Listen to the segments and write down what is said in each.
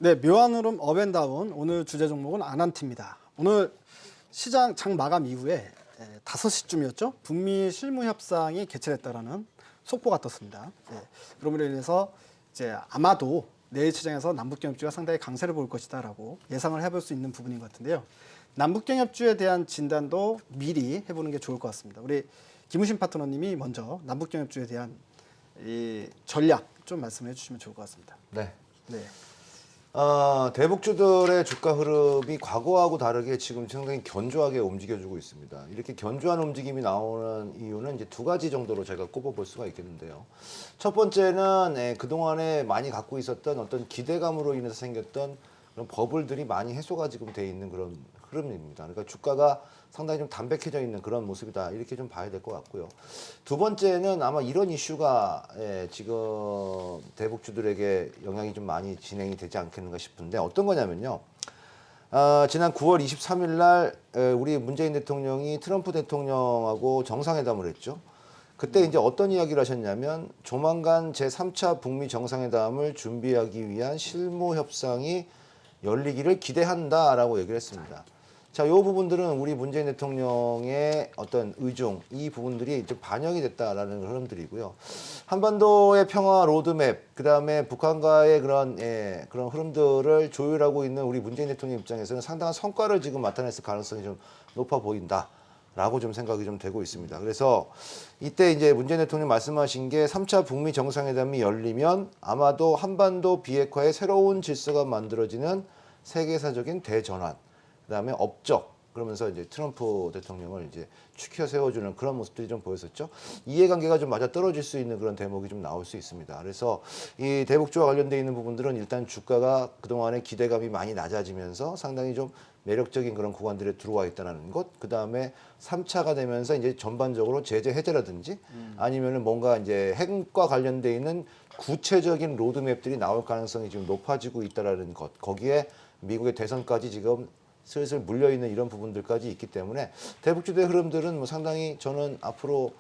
네, 묘한 흐름 업앤다운 오늘 주제 종목은 아난티입니다. 오늘 시장 장 마감 이후에 5시쯤이었죠. 북미 실무 협상이 개최됐다라는 속보가 떴습니다. 그럼으로 인해서 이제 아마도 내일 시장에서 남북경협주가 상당히 강세를 보일 것이다라고 예상을 해볼 수 있는 부분인 것 같은데요. 남북경협주에 대한 진단도 미리 해보는 게 좋을 것 같습니다. 우리 김우신 파트너님이 먼저 남북경협주에 대한 이 전략 좀 말씀해 주시면 좋을 것 같습니다. 네. 네. 대북주들의 주가 흐름이 과거하고 다르게 지금 상당히 견조하게 움직여주고 있습니다. 이렇게 견조한 움직임이 나오는 이유는 이제 두 가지 정도로 제가 꼽아볼 수가 있겠는데요. 첫 번째는 그동안에 많이 갖고 있었던 어떤 기대감으로 인해서 생겼던 그런 버블들이 많이 해소가 지금 돼 있는 그런 흐름입니다. 그러니까 주가가 상당히 좀 담백해져 있는 그런 모습이다. 이렇게 좀 봐야 될 것 같고요. 두 번째는 아마 이런 이슈가 지금 대북주들에게 영향이 좀 많이 진행이 되지 않겠는가 싶은데 어떤 거냐면요. 지난 9월 23일 날 우리 문재인 대통령이 트럼프 대통령하고 정상회담을 했죠. 그때 이제 어떤 이야기를 하셨냐면 조만간 제3차 북미 정상회담을 준비하기 위한 실무 협상이 열리기를 기대한다라고 얘기를 했습니다. 자, 이 부분들은 우리 문재인 대통령의 어떤 의중, 이 부분들이 좀 반영이 됐다라는 흐름들이고요. 한반도의 평화 로드맵, 그 다음에 북한과의 그런 흐름들을 조율하고 있는 우리 문재인 대통령 입장에서는 상당한 성과를 지금 나타냈을 가능성이 좀 높아 보인다라고 좀 생각이 좀 되고 있습니다. 그래서 이때 이제 문재인 대통령 말씀하신 게 3차 북미 정상회담이 열리면 아마도 한반도 비핵화의 새로운 질서가 만들어지는 세계사적인 대전환, 그다음에 업적, 그러면서 이제 트럼프 대통령을 이제 추켜 세워주는 그런 모습들이 좀 보였었죠. 이해관계가 좀 맞아 떨어질 수 있는 그런 대목이 좀 나올 수 있습니다. 그래서 이 대북주와 관련돼 있는 부분들은 일단 주가가 그동안에 기대감이 많이 낮아지면서 상당히 좀 매력적인 그런 구간들에 들어와 있다는 것, 그 다음에 3차가 되면서 이제 전반적으로 제재 해제라든지 아니면은 뭔가 이제 핵과 관련돼 있는 구체적인 로드맵들이 나올 가능성이 지금 높아지고 있다라는 것, 거기에 미국의 대선까지 지금 슬슬 물려있는 이런 부분들까지 있기 때문에 대북주의 흐름들은 뭐 상당히 저는 앞으로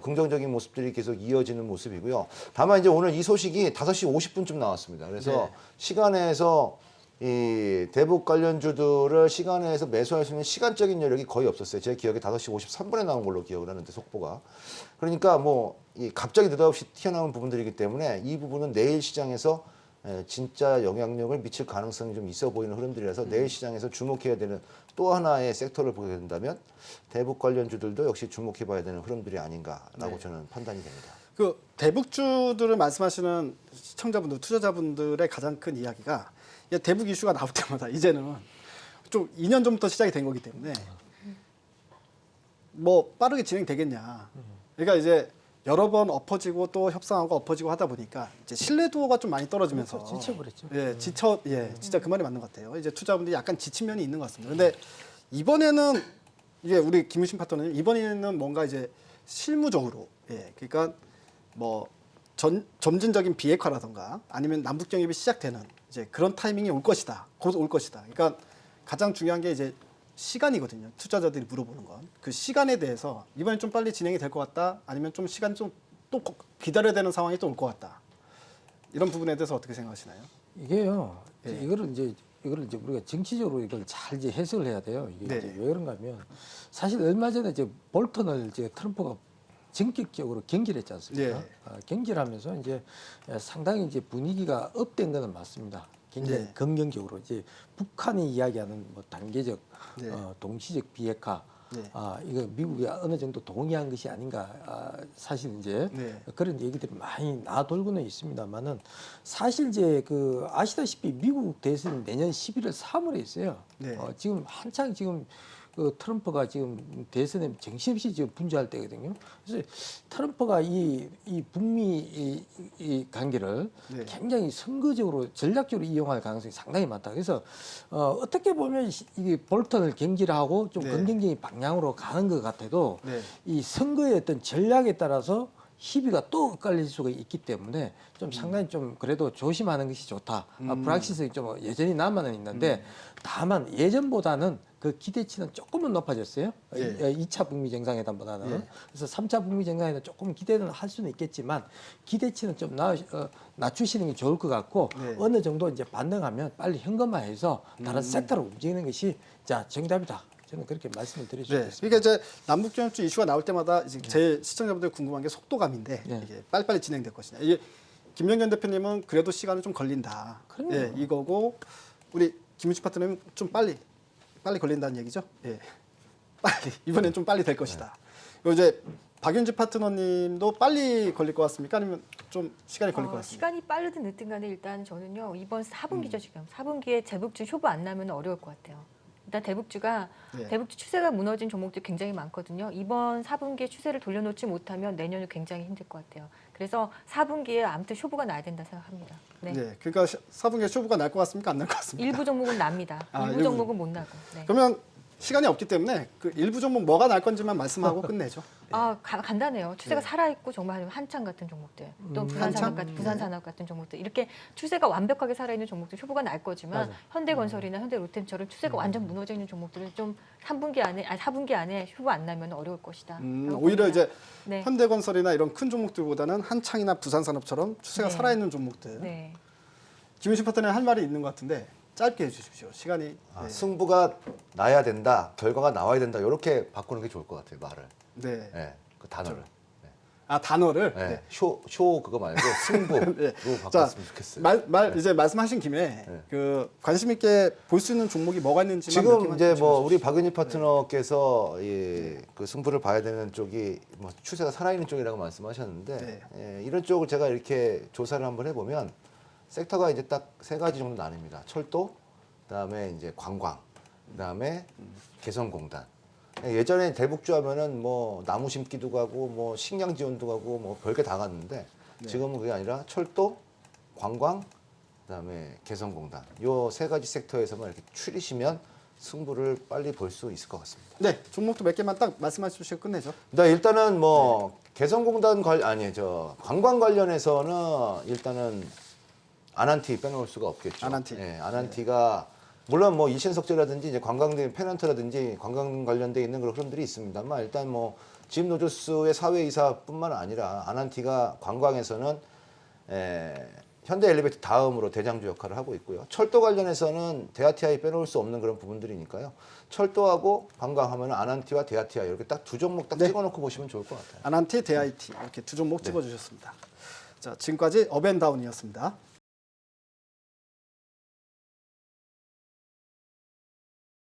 긍정적인 모습들이 계속 이어지는 모습이고요. 다만 이제 오늘 이 소식이 5시 50분쯤 나왔습니다. 그래서 네. 시간에서 이 대북 관련주들을 시간에서 매수할 수 있는 시간적인 여력이 거의 없었어요. 제 기억에 5시 53분에 나온 걸로 기억을 하는데 속보가. 그러니까 뭐 갑자기 느닷없이 튀어나온 부분들이기 때문에 이 부분은 내일 시장에서 진짜 영향력을 미칠 가능성이 좀 있어 보이는 흐름들이라서 내일 시장에서 주목해야 되는 또 하나의 섹터를 보게 된다면 대북 관련주들도 역시 주목해 봐야 되는 흐름들이 아닌가라고 저는 판단이 됩니다. 그 대북주들을 말씀하시는 시청자분들, 투자자분들의 가장 큰 이야기가 대북 이슈가 나올 때마다 이제는 좀 2년 전부터 시작이 된 거기 때문에 뭐 빠르게 진행되겠냐. 그러니까 이제 여러 번 엎어지고 또 협상하고 엎어지고 하다 보니까 이제 신뢰도가 좀 많이 떨어지면서 그렇죠. 지쳐버렸죠. 진짜 그 말이 맞는 것 같아요. 이제 투자분들이 약간 지친 면이 있는 것 같습니다. 근데 이번에는 이게 우리 김우신 파트너님 이번에는 뭔가 이제 실무적으로 그러니까 뭐 점진적인 비핵화라던가 아니면 남북 경협이 시작되는 이제 그런 타이밍이 올 것이다. 곧 올 것이다. 그러니까 가장 중요한 게 이제 시간이거든요. 투자자들이 물어보는 건. 그 시간에 대해서 이번에 좀 빨리 진행이 될 것 같다. 아니면 좀 시간 좀 또 기다려야 되는 상황이 또 올 것 같다. 이런 부분에 대해서 어떻게 생각하시나요? 이게요. 이거를 이제 우리가 정치적으로 이걸 잘 이제 해석을 해야 돼요. 이게 이제 왜 그런가 하면 사실 얼마 전에 이제 볼턴을 이제 트럼프가 전격적으로 경질을 했지 않습니까? 경질하면서 이제 상당히 이제 분위기가 업된 것은 맞습니다. 굉장히 긍정적으로 이제 북한이 이야기하는 뭐 단계적 동시적 비핵화 이거 미국이 어느 정도 동의한 것이 아닌가 사실 이제 그런 얘기들이 많이 나돌고는 있습니다만은 사실 이제 그 아시다시피 미국 대선이 내년 11월 3월에 있어요. 지금 한창 지금 그 트럼프가 지금 대선에 정신없이 지금 분주할 때거든요. 그래서 트럼프가 이 북미 이 관계를 굉장히 선거적으로 전략적으로 이용할 가능성이 상당히 많다. 그래서 어떻게 보면 이 볼턴을 경질하고 좀 긍정적인 방향으로 가는 것 같아도 이 선거의 어떤 전략에 따라서 시비가 또 엇갈릴 수가 있기 때문에 좀 상당히 좀 그래도 조심하는 것이 좋다. 불확실성이 좀 여전히 남아는 있는데 다만 예전보다는 그 기대치는 조금은 높아졌어요. 예. 2차 북미 정상회담보다는. 예. 그래서 3차 북미 정상회담 조금 기대는 할 수는 있겠지만 기대치는 좀 낮추시는 게 좋을 것 같고 네. 어느 정도 이제 반등하면 빨리 현금화해서 다른 섹터로 움직이는 것이 자 정답이다. 저는 그렇게 말씀을 드릴 수 네, 있겠습니다. 그러니까 이제 남북경협주 이슈가 나올 때마다 이제 제 시청자분들 궁금한 게 속도감인데 네. 이게 빨리빨리 진행될 것이냐. 이게 김영견 대표님은 그래도 시간은 좀 걸린다. 그럼요. 예, 이거고 우리 김우식 파트너님 좀 빨리 걸린다는 얘기죠. 예, 빨리 이번엔 좀 빨리 될 것이다. 그리고 이제 박윤지 파트너님도 빨리 걸릴 것 같습니까? 아니면 좀 시간이 걸릴 것 같습니까? 시간이 빠르든 늦든 간에 일단 저는요 이번 4분기죠 지금 4분기에 대북주 효부 안 나면 어려울 것 같아요. 일단 대북주가 네. 대북주 추세가 무너진 종목들이 굉장히 많거든요. 이번 4분기에 추세를 돌려놓지 못하면 내년은 굉장히 힘들 것 같아요. 그래서 4분기에 아무튼 효부가 나야 된다 생각합니다. 네. 네, 그러니까 4분기에 쇼부가 날 것 같습니까? 안 날 것 같습니까? 일부 종목은 납니다. 아, 일부 일부. 종목은 못 나고. 네. 그러면 시간이 없기 때문에 그 일부 종목 뭐가 날 건지만 말씀하고 끝내죠. 간단해요. 추세가 네. 살아있고 정말 한창 같은 종목들, 또 한창? 부산산업 같은 종목들 이렇게 추세가 완벽하게 살아있는 종목들 효부가 날 거지만 맞아요. 현대건설이나 현대로템처럼 추세가 완전 무너져 있는 종목들은 좀 4분기 안에 효부 안 나면 어려울 것이다. 라고 오히려 봅니다. 이제 네. 현대건설이나 이런 큰 종목들보다는 한창이나 부산산업처럼 추세가 네. 살아있는 종목들. 네. 김윤식 파트너님 할 말이 있는 것 같은데 짧게 해주십시오. 시간이. 네. 승부가 나야 된다, 결과가 나와야 된다 이렇게 바꾸는 게 좋을 것 같아요 말을. 네. 네, 그 단어를. 아 단어를. 네. 네. 쇼 그거 말고 승부로 네. 바꿨으면 좋겠어요. 이제 말씀하신 김에 네. 그 관심 있게 볼 수 있는 종목이 뭐가 있는지만 몇 지금 개만 이제 좀 뭐 짚어주십시오. 우리 박은희 파트너께서 그 승부를 봐야 되는 쪽이 뭐 추세가 살아있는 쪽이라고 말씀하셨는데 네. 예, 이런 쪽을 제가 이렇게 조사를 한번 해보면 섹터가 이제 딱 세 가지 정도 나뉩니다. 철도, 그다음에 이제 관광, 그다음에 개성공단. 예전에 대북주 하면은 뭐 나무 심기도 가고 뭐 식량 지원도 가고 뭐 별게 다 갔는데 지금은 그게 아니라 철도, 관광, 그다음에 개성공단 요 세 가지 섹터에서만 이렇게 추리시면 승부를 빨리 볼 수 있을 것 같습니다. 네, 종목도 몇 개만 딱 말씀해 주시고 끝내죠. 일단은 뭐 개성공단 관광 관련해서는 일단은 아난티 빼놓을 수가 없겠죠. 아난티. 예, 아난티가 물론 뭐 이신석재라든지 이제 관광대 페넌트라든지 관광 관련돼 있는 그런 흐름들이 있습니다만 일단 뭐 지금 노조스의 사회이사뿐만 아니라 아난티가 관광에서는 현대 엘리베이터 다음으로 대장주 역할을 하고 있고요. 철도 관련해서는 데아티아이 빼놓을 수 없는 그런 부분들이니까요. 철도하고 관광하면 아난티와 데아티아이 이렇게 딱 두 종목 딱 네. 찍어놓고 보시면 좋을 것 같아요. 아난티, 데아이티 이렇게 두 종목 찍어주셨습니다. 자, 지금까지 업앤다운이었습니다.